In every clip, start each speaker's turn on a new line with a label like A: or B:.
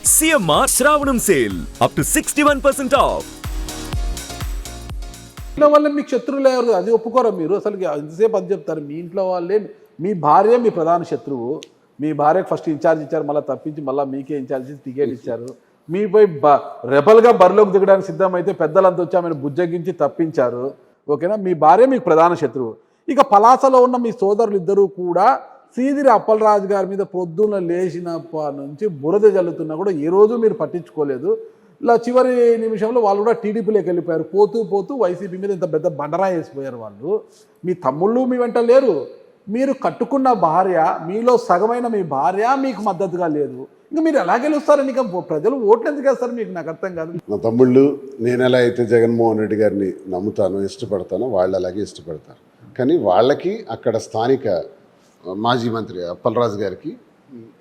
A: CMR Shravanam sale up to 61% off.
B: ఇంట్లో వాళ్ళే మీకు శత్రువులు ఎవరు? అది ఒప్పుకోరా మీరు? అసలు ఎంతసేపు అది చెప్తారు. మీ ఇంట్లో వాళ్ళే, మీ భార్య మీ ప్రధాన శత్రువు. మీ భార్యకు ఫస్ట్ ఇన్ఛార్జ్ ఇచ్చారు, మళ్ళీ తప్పించి మళ్ళీ మీకే ఇన్ఛార్జ్ ఇచ్చి టికెట్ ఇచ్చారు. మీపై రెబల్గా బరిలోకి దిగడానికి సిద్ధమైతే పెద్దలంతా వచ్చి ఆమెను బుజ్జగించి తప్పించారు. ఓకేనా? మీ భార్య మీకు ప్రధాన శత్రువు. ఇక పలాసలో ఉన్న మీ సోదరులు ఇద్దరూ కూడా సీదిరి అప్పలరాజు గారి మీద పొద్దున్న లేచినప్పటి నుంచి బురద జల్లుతున్నా కూడా ఏ రోజు మీరు పట్టించుకోలేదు. ఇలా చివరి నిమిషంలో వాళ్ళు కూడా టీడీపీలోకి వెళ్ళిపోయారు. పోతూ పోతూ వైసీపీ మీద ఇంత పెద్ద బండరా వేసిపోయారు వాళ్ళు. మీ తమ్ముళ్ళు మీ వెంట లేరు. మీరు కట్టుకున్న భార్య, మీలో సగమైన మీ భార్య మీకు మద్దతుగా లేదు. ఇంకా మీరు ఎలా గెలుస్తారని, ఇక ప్రజలు ఓట్లు ఎందుకు వేస్తారు మీకు? నాకు అర్థం కాదు.
C: మా తమ్ముళ్ళు నేను ఎలా అయితే జగన్మోహన్ రెడ్డి గారిని నమ్ముతానో, ఇష్టపడతానో వాళ్ళు అలాగే ఇష్టపడతారు. కానీ వాళ్ళకి అక్కడ స్థానిక మాజీ మంత్రి అప్పలరాజు గారికి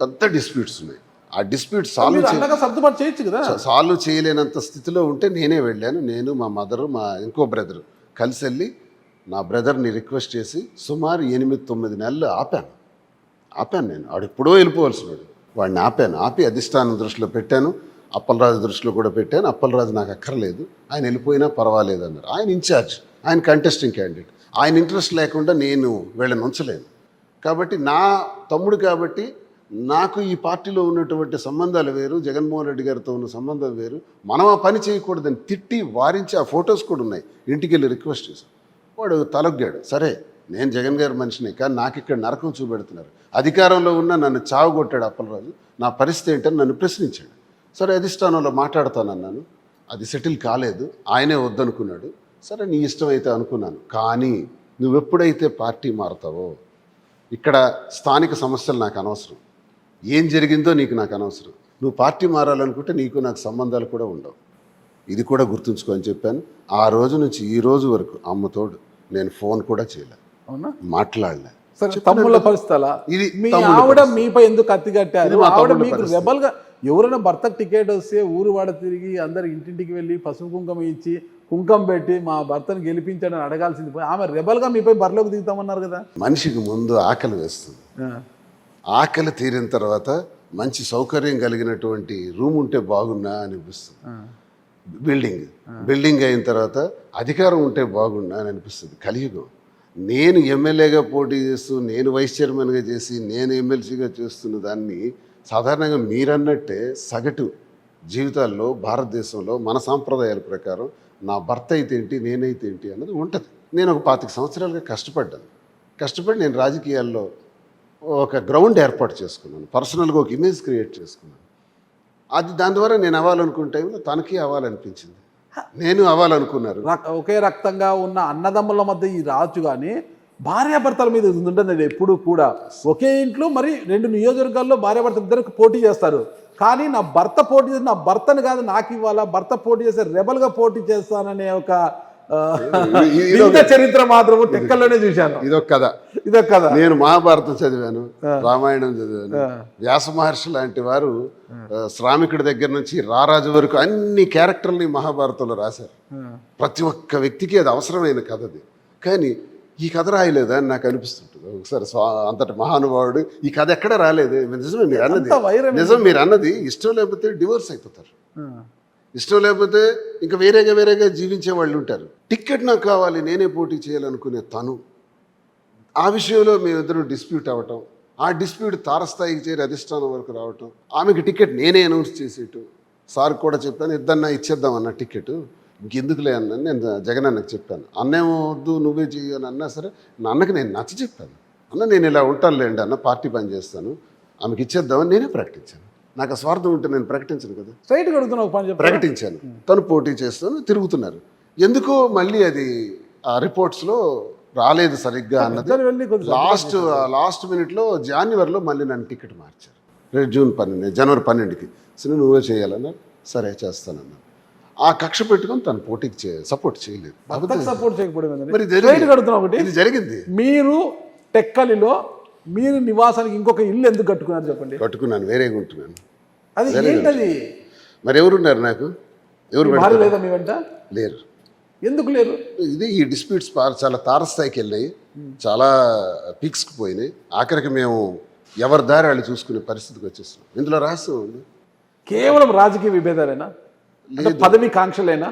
C: పెద్ద డిస్ప్యూట్స్ ఉన్నాయి. ఆ డిస్ప్యూట్
B: సర్దుబాటు చేయొచ్చు కదా.
C: సాల్వ్ చేయలేనంత స్థితిలో ఉంటే నేనే వెళ్ళాను. నేను, మా మదరు, మా ఇంకో బ్రదరు కలిసి వెళ్ళి నా బ్రదర్ని రిక్వెస్ట్ చేసి సుమారు 8-9 నెలలు ఆపాను నేను. వాడు ఎప్పుడో వెళ్ళిపోవలసినాడు. వాడిని ఆపి అధిష్టానం దృష్టిలో పెట్టాను, అప్పలరాజు దృష్టిలో కూడా పెట్టాను. అప్పలరాజు నాకు అక్కర్లేదు, ఆయన వెళ్ళిపోయినా పర్వాలేదు అన్నారు. ఆయన ఇన్ఛార్జ్, ఆయన కంటెస్టింగ్ క్యాండిడేట్. ఆయన ఇంట్రెస్ట్ లేకుండా నేను వీళ్ళని ఉంచలేను. కాబట్టి నా తమ్ముడు కాబట్టి నాకు ఈ పార్టీలో ఉన్నటువంటి సంబంధాలు వేరు, జగన్మోహన్ రెడ్డి గారితో ఉన్న సంబంధం వేరు. మనం ఆ పని చేయకూడదని తిట్టి వారించి ఆ ఫొటోస్ కూడా ఉన్నాయి. ఇంటికి వెళ్ళి రిక్వెస్ట్ చేశాను. వాడు తలొగ్గాడు. సరే, నేను జగన్ గారి మనిషిని, కానీ నాకు ఇక్కడ నరకం చూపెడుతున్నారు. అధికారంలో ఉన్న నన్ను చావుగొట్టాడు అప్పలరాజు. నా పరిస్థితి ఏంటని నన్ను ప్రశ్నించాడు. సరే, అధిష్టానంలో మాట్లాడతానన్నాను. అది సెటిల్ కాలేదు. ఆయనే వద్దనుకున్నాడు. సరే, నీ ఇష్టం అయితే అనుకున్నాను. కానీ నువ్వెప్పుడైతే పార్టీ మారుతావో, ఇక్కడ స్థానిక సమస్యలు నాకు అనవసరం, ఏం జరిగిందో నాకు అనవసరం. నువ్వు పార్టీ మారాలనుకుంటే నీకు నాకు సంబంధాలు కూడా ఉండవు. ఇది కూడా గుర్తుంచుకో అని చెప్పాను. ఆ రోజు నుంచి ఈ రోజు వరకు అమ్మతోడు నేను ఫోన్ కూడా చేయలే,
B: అవునా,
C: మాట్లాడలే.
B: సరే, తమ్ముళ్ళ పరిస్థితి ఇది. మీ ఆవిడ మీపై ఎందుకు కత్తి కట్టారు? ఆవిడ మీకు రెబల్గా, ఎవరైనా భర్తకు టికెట్ వస్తే ఊరు వాడ తిరిగి అందరు ఇంటింటికి వెళ్ళి పసుపు కుంకుమ ఇచ్చి కుంకం పెట్టి మా భర్తను గెలిపించాడని అడగాల్సింది పోయి ఆమె రెబల్గా మీపై బరిలోకి దిగుతామన్నారు కదా.
C: మనిషికి ముందు ఆకలి వేస్తుంది. ఆకలి తీరిన తర్వాత మంచి సౌకర్యం కలిగినటువంటి రూమ్ ఉంటే బాగున్నా అనిపిస్తుంది. బిల్డింగ్ అయిన తర్వాత అధికారం ఉంటే బాగున్నా అని అనిపిస్తుంది. కలియుగం. నేను ఎమ్మెల్యేగా పోటీ చేస్తూ, నేను వైస్ చైర్మన్గా చేసి, నేను ఎమ్మెల్సీగా చేస్తున్న దాన్ని సాధారణంగా మీరన్నట్టే సగటు జీవితాల్లో భారతదేశంలో మన సాంప్రదాయాల ప్రకారం నా భర్త అయితే ఏంటి, నేనైతే ఏంటి అన్నది ఉంటుంది. నేను ఒక 25 సంవత్సరాలుగా కష్టపడి నేను రాజకీయాల్లో ఒక గ్రౌండ్ ఏర్పాటు చేసుకున్నాను. పర్సనల్గా ఒక ఇమేజ్ క్రియేట్ చేసుకున్నాను. అది దాని ద్వారా నేను అవ్వాలనుకున్న టైంలో తనకి అవ్వాలనిపించింది, నేను అవ్వాలనుకున్నారు.
B: ఒకే రక్తంగా ఉన్న అన్నదమ్ముల మధ్య ఈ రాజు కానీ భార్యాభర్తల మీద ఉంటుంది ఎప్పుడు కూడా. ఒకే ఇంట్లో మరి 2 నియోజకవర్గాల్లో భార్యాభర్తలు ఇద్దరికి పోటీ చేస్తారు. కానీ నా భర్త పోటీ చేసి, నా భర్తను కాదు నాకు ఇవ్వాలా, భర్త పోటీ చేస్తే రెబల్గా పోటీ చేస్తాననే ఒక చరిత్ర మాత్రం టెక్కల్లోనే చూశాను. ఇదొక కథ.
C: నేను మహాభారతం చదివాను, రామాయణం చదివాను. వ్యాస మహర్షి లాంటి వారు శ్రామికుడి దగ్గర నుంచి రారాజు వరకు అన్ని క్యారెక్టర్ని మహాభారతంలో రాశారు. ప్రతి ఒక్క వ్యక్తికి అది అవసరమైన కథ అది. కానీ ఈ కథ రాయలేదా అని నాకు అనిపిస్తుంటుంది ఒకసారి. అంతటి మహానుభావుడు ఈ కథ ఎక్కడ రాలేదు. నిజమే మీరు అన్నది, మీరు అన్నది. ఇష్టం లేకపోతే డివోర్స్ అయిపోతారు, ఇష్టం లేకపోతే ఇంకా వేరేగా జీవించే వాళ్ళు ఉంటారు. టికెట్ నాకు కావాలి, నేనే పోటీ చేయాలనుకునే తను, ఆ విషయంలో మేమిద్దరూ డిస్ప్యూట్ అవ్వటం, ఆ డిస్ప్యూట్ తారస్థాయికి చేరి అధిష్టానం వరకు రావటం, ఆమెకి టికెట్ నేనే అనౌన్స్ చేసేయటం. సార్ కూడా చెప్పాను, ఇద్దన్నా ఇచ్చేద్దాం అన్న టికెట్, ఇంకెందుకులే అన్నాను. నేను జగన్ అన్నకు చెప్పాను, అన్నేమో వద్దు నువ్వే చేయని అన్నా సరే, నా అన్నకి నేను నచ్చ చెప్పాను. అన్న నేను ఇలా ఉంటానులేండి అన్న, పార్టీ పని చేస్తాను, ఆమెకి ఇచ్చేద్దామని నేనే ప్రకటించాను. నాకు ఆ స్వార్థం ఉంటే నేను ప్రకటించను కదా.
B: స్ట్రైట్గా అడుగుతున్నా,
C: ప్రకటించాను. తను పోటీ చేస్తాను, తిరుగుతున్నారు. ఎందుకో మళ్ళీ అది ఆ రిపోర్ట్స్లో రాలేదు సరిగ్గా అన్నది. లాస్ట్ మినిట్లో జనవరిలో మళ్ళీ నన్ను టికెట్ మార్చారు. రేపు జనవరి 12కి. సరే నువ్వే చేయాలన్నారు. సరే చేస్తానన్నారు. ఆ కక్ష పెట్టుకొని తను పోటీకి సపోర్ట్ చేయలేదు.
B: సపోర్ట్ చేయకపోవడం
C: జరిగింది.
B: మీరు టెక్కలిలో మీరు నివాసానికి ఇంకొక ఇల్లు ఎందుకు కట్టుకున్నారు చెప్పండి?
C: కట్టుకున్నాను, వేరేగా ఉంటున్నాను.
B: అది ఏంటది?
C: మరి ఎవరున్నారు నాకు? ఎవరు
B: లేదా మీ వెంట?
C: లేరు.
B: ఎందుకు లేరు?
C: ఇది ఈ డిస్ప్యూట్స్ చాలా తారస్థాయికి వెళ్ళినాయి, చాలా పీక్స్కి పోయినాయి. ఆఖరికి మేము ఎవరి దారి వాళ్ళు చూసుకునే పరిస్థితికి వచ్చేస్తున్నాం. ఇందులో రహస్యం ఉంది.
B: కేవలం రాజకీయ విభేదాలేనా, అంటే పదవి కాంక్షలేనా?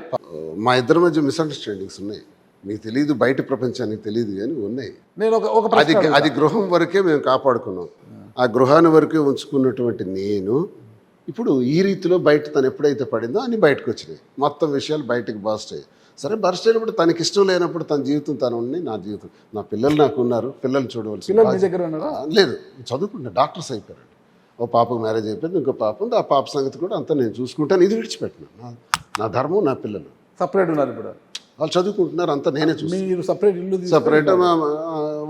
C: మా ఇద్దరి మధ్య మిస్అండర్స్టాండింగ్స్ ఉన్నాయి. మీకు తెలియదు, బయట ప్రపంచానికి తెలియదు, కానీ ఉన్నాయి.
B: నేను ఒక ప్రశ్న
C: అది గృహం వరకే మేము కాపాడుకున్నాం. ఆ గృహాన్ని వరకే ఉంచుకున్నటువంటి నేను ఇప్పుడు ఈ రీతిలో బయట తను ఎప్పుడైతే పడిందో అన్ని బయటకు వచ్చినాయి, మొత్తం విషయాలు బయటకు బర్స్ట్ అయ్యాయి. సరే బర్స్ట్ అయినప్పుడు తనకి ఇష్టం లేనప్పుడు తన జీవితం తను ఉన్నాయి, నా జీవితం, నా పిల్లలు నాకు ఉన్నారు, పిల్లలు చూడవలసి
B: పిల్లలు మీ దగ్గర ఉన్నారా?
C: లేదు, చదువుకుంటున్నా, డాక్టర్స్ అయిపోయారు. ఓ పాపకు మ్యారేజ్ అయిపోయింది, ఇంకో పాప ఉంది. ఆ పాప సంగతి కూడా అంతా నేను చూసుకుంటాను. ఇది విడిచిపెట్టినా, నా ధర్మం, నా పిల్లలు
B: సపరేట్ ఉన్నారు ఇప్పుడు,
C: వాళ్ళు చదువుకుంటున్నారు, అంతా నేనే చూసి.
B: మీరు సపరేట్ ఇల్లు
C: సపరేట్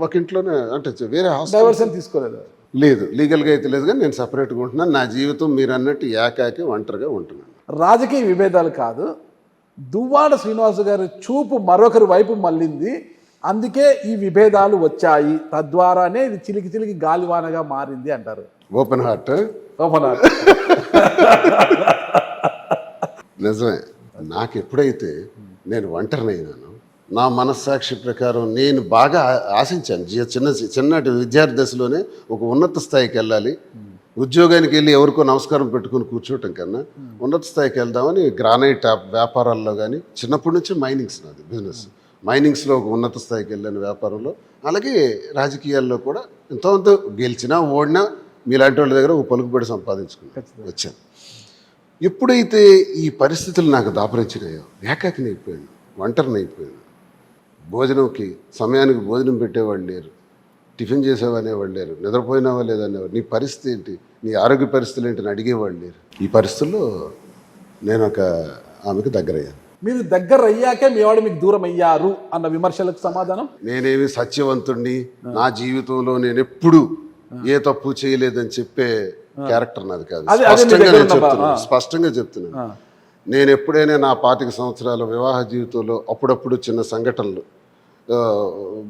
C: ఒక ఇంట్లోనే, అంటే వేరే హాస్టల్
B: డైవర్షన్ తీసుకోలేదు?
C: లేదు, లీగల్గా అయితే లేదు, కానీ నేను సపరేట్గా ఉంటున్నాను. నా జీవితం మీరు అన్నట్టు ఏకాకి ఒంటరిగా ఉంటున్నాను.
B: రాజకీయ విభేదాలు కాదు, దువ్వాడ శ్రీనివాస్ గారి చూపు మరొకరి వైపు మళ్ళింది, అందుకే ఈ విభేదాలు వచ్చాయి, తద్వారానే ఇది చిలికి చిలికి గాలివానగా మారింది అంటారు.
C: Open heart.
B: Open heart.
C: నిజమే. నాకు ఎప్పుడైతే నేను ఒంటరినైనాను, నా మనస్సాక్షి ప్రకారం నేను బాగా ఆశించాను. చిన్నటి విద్యార్థి దశలోనే ఒక ఉన్నత స్థాయికి వెళ్ళాలి, ఉద్యోగానికి వెళ్ళి ఎవరికో నమస్కారం పెట్టుకుని కూర్చోవటం కన్నా ఉన్నత స్థాయికి వెళ్దామని గ్రానైట్ వ్యాపారాల్లో కానీ, చిన్నప్పటి నుంచి మైనింగ్స్ నాది బిజినెస్, మైనింగ్స్లో ఒక ఉన్నత స్థాయికి వెళ్ళాను వ్యాపారంలో. అలాగే రాజకీయాల్లో కూడా ఎంతోంతో గెలిచినా ఓడినా మీలాంటి వాళ్ళ దగ్గర ఒక పలుకుబడి సంపాదించుకుని వచ్చాను. ఎప్పుడైతే ఈ పరిస్థితులు నాకు దాపరించినాయో ఏకాకిని అయిపోయాను, ఒంటరిని అయిపోయాను. భోజనంకి సమయానికి భోజనం పెట్టేవాళ్ళు లేరు, టిఫిన్ చేసేవాళ్ళేవాళ్ళు లేరు, నిద్రపోయినావా లేదనేవారు, నీ పరిస్థితి ఏంటి, నీ ఆరోగ్య పరిస్థితులు ఏంటి అని అడిగేవాళ్ళు లేరు. ఈ పరిస్థితుల్లో నేను ఒక ఆమెకు దగ్గరయ్యాను.
B: మీరు దగ్గర అయ్యాకే మీ వాడు మీకు దూరం అయ్యారు అన్న విమర్శలకు సమాధానం?
C: నేనేమి సత్యవంతుణ్ణి, నా జీవితంలో నేను ఎప్పుడు ఏ తప్పు చేయలేదని చెప్పే క్యారెక్టర్ నాది కాదు. స్పష్టంగా చెప్తున్నాను. నేను ఎప్పుడైనా నా 25 సంవత్సరాల వివాహ జీవితంలో అప్పుడప్పుడు చిన్న సంఘటనలు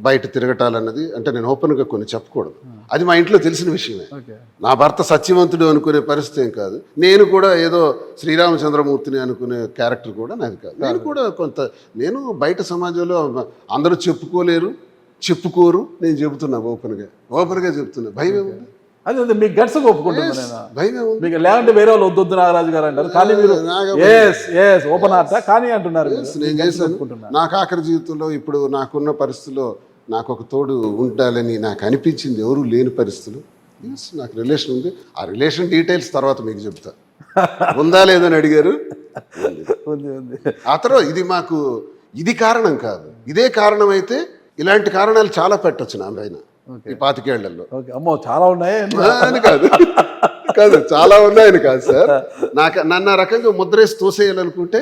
C: బయట తిరగటాలన్నది, అంటే నేను ఓపెన్గా కొన్ని చెప్పకూడదు, అది మా ఇంట్లో తెలిసిన విషయమే. నా భర్త సత్యవంతుడు అనుకునే పరిస్థితి ఏం కాదు, నేను కూడా ఏదో శ్రీరామచంద్రమూర్తిని అనుకునే క్యారెక్టర్ కూడా నాది కాదు. నేను కూడా నేను బయట సమాజంలో అందరూ చెప్పుకోరు, నేను చెబుతున్నా, ఓపెన్గా చెప్తున్నా. భయం ఏముంది?
B: అదే మీ గట్స్ ఒప్పుకుంటున్నాను నేను.
C: భయం ఏముంది?
B: మీకు లేదంటే వేరే వాళ్ళు వద్దు నాగరాజు గారు అంటారు, కానీ మీరు ఓపెన్ హార్ట్ కానీ అంటున్నారు.
C: నేను చేశాను. నాకు ఆఖరి జీవితంలో ఇప్పుడు నాకున్న పరిస్థితుల్లో నాకు ఒక తోడు ఉండాలని నాకు అనిపించింది, ఎవరు లేని పరిస్థితులు. నాకు రిలేషన్ ఉంది, ఆ రిలేషన్ డీటెయిల్స్ తర్వాత మీకు చెప్తా. ఉందా లేదని అడిగారు,
B: ఉంది.
C: ఆ తర్వాత ఇది కారణం కాదు, ఇదే కారణం అయితే ఇలాంటి కారణాలు చాలా పెట్టచ్చు నా పైన ఈ 25 ఏళ్లలో.
B: అమ్మో చాలా ఉన్నాయి
C: అని కాదు చాలా ఉన్నాయని కాదు సార్. నన్ను ఆ రకంగా ముద్రేసి తోసేయాలనుకుంటే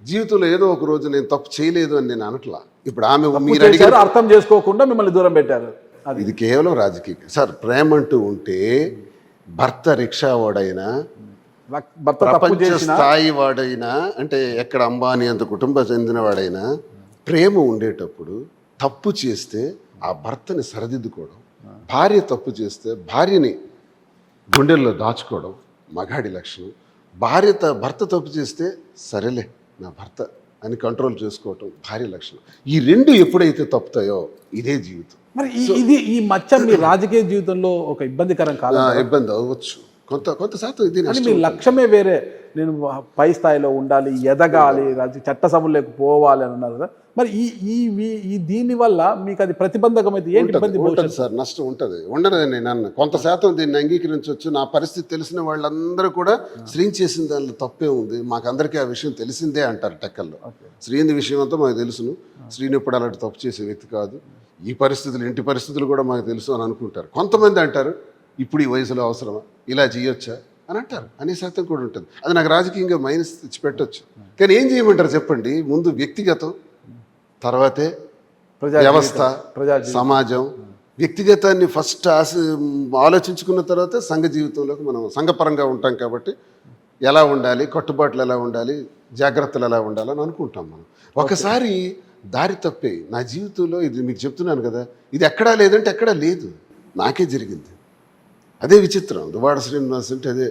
C: జీవితంలో ఏదో ఒక రోజు నేను తప్పు చేయలేదు అని నేను అనట్లా. ఇప్పుడు ఆమె మీరు అడిగారు,
B: అర్థం చేసుకోకుండా మిమ్మల్ని దూరం పెట్టారు.
C: ఇది కేవలం రాజకీయం సార్. ప్రేమ అంటూ ఉంటే భర్త రిక్షా వాడైనా, ప్రపంచ స్థాయి వాడైనా, అంటే ఎక్కడ అంబానీ అంత కుటుంబ చెందిన వాడైనా, ప్రేమ ఉండేటప్పుడు తప్పు చేస్తే ఆ భర్తని సరిదిద్దుకోవడం, భార్య తప్పు చేస్తే భార్యని గుండెల్లో దాచుకోవడం మగాడి లక్షణం. భర్త తప్పు చేస్తే సరేలే నా భర్త అని కంట్రోల్ చేసుకోవటం భార్య లక్షణం. ఈ రెండు ఎప్పుడైతే తప్పుతాయో ఇదే జీవితం.
B: మరి ఈ మచ్చ మీ రాజకీయ జీవితంలో ఒక ఇబ్బందికరం కాదు?
C: ఇబ్బంది అవ్వచ్చు కొంత శాతం. ఇది
B: మీ లక్ష్యమే వేరే, నేను పై స్థాయిలో ఉండాలి, ఎదగాలి, చట్టసభలోకి పోవాలి అని అన్నారు కదా. మరి ఈ దీని వల్ల మీకు అది ప్రతిబంధకం అయితే ఏంటి ఇబ్బంది?
C: ఉంటుంది సార్, నష్టం ఉంటుంది. ఉండదు నేను అన్న కొంత శాతం దీన్ని అంగీకరించవచ్చు. నా పరిస్థితి తెలిసిన వాళ్ళందరూ కూడా శ్రీని చేసిన దానిలో తప్పే ఉంది, మాకందరికీ ఆ విషయం తెలిసిందే అంటారు టెక్కల్లో. శ్రీని విషయం అంతా మాకు తెలుసును, శ్రీని ఎప్పుడు అలాంటి తప్పు చేసే వ్యక్తి కాదు, ఈ పరిస్థితులు ఇంటి పరిస్థితులు కూడా మాకు తెలుసు అని అనుకుంటారు. కొంతమంది అంటారు ఇప్పుడు ఈ వయసులో అవసరమా, ఇలా చేయొచ్చా అని అంటారు. అనే శాతం కూడా ఉంటుంది. అది నాకు రాజకీయంగా మైనస్ తెచ్చి పెట్టవచ్చు. కానీ ఏం చేయమంటారు చెప్పండి? ముందు వ్యక్తిగతం, తర్వాతే వ్యవస్థ, సమాజం. వ్యక్తిగతాన్ని ఫస్ట్ ఆలోచించుకున్న తర్వాత సంఘ జీవితంలోకి మనం సంఘపరంగా ఉంటాం కాబట్టి ఎలా ఉండాలి, కట్టుబాట్లు ఎలా ఉండాలి, జాగ్రత్తలు ఎలా ఉండాలని అనుకుంటాం మనం. ఒకసారి దారి తప్పే నా జీవితంలో, ఇది మీకు చెప్తున్నాను కదా, ఇది ఎక్కడా లేదంటే ఎక్కడా లేదు, నాకే జరిగింది. అదే విచిత్రం. దువ్వాడ శ్రీనివాస్ అంటే అదే.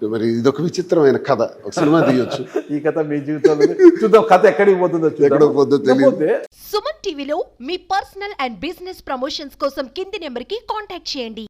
C: మరి ఇదొక విచిత్రమైన కథ, ఒక సినిమా తీయొచ్చు.
B: ఈ కథ మీ జీవితంలో చూద్దాం, కథ ఎక్కడికి పోతుందో తెలియదు.
D: సుమన్ టీవీలో మీ పర్సనల్ అండ్ బిజినెస్ ప్రమోషన్స్ కోసం కింది నెంబర్కి కాంటాక్ట్ చేయండి.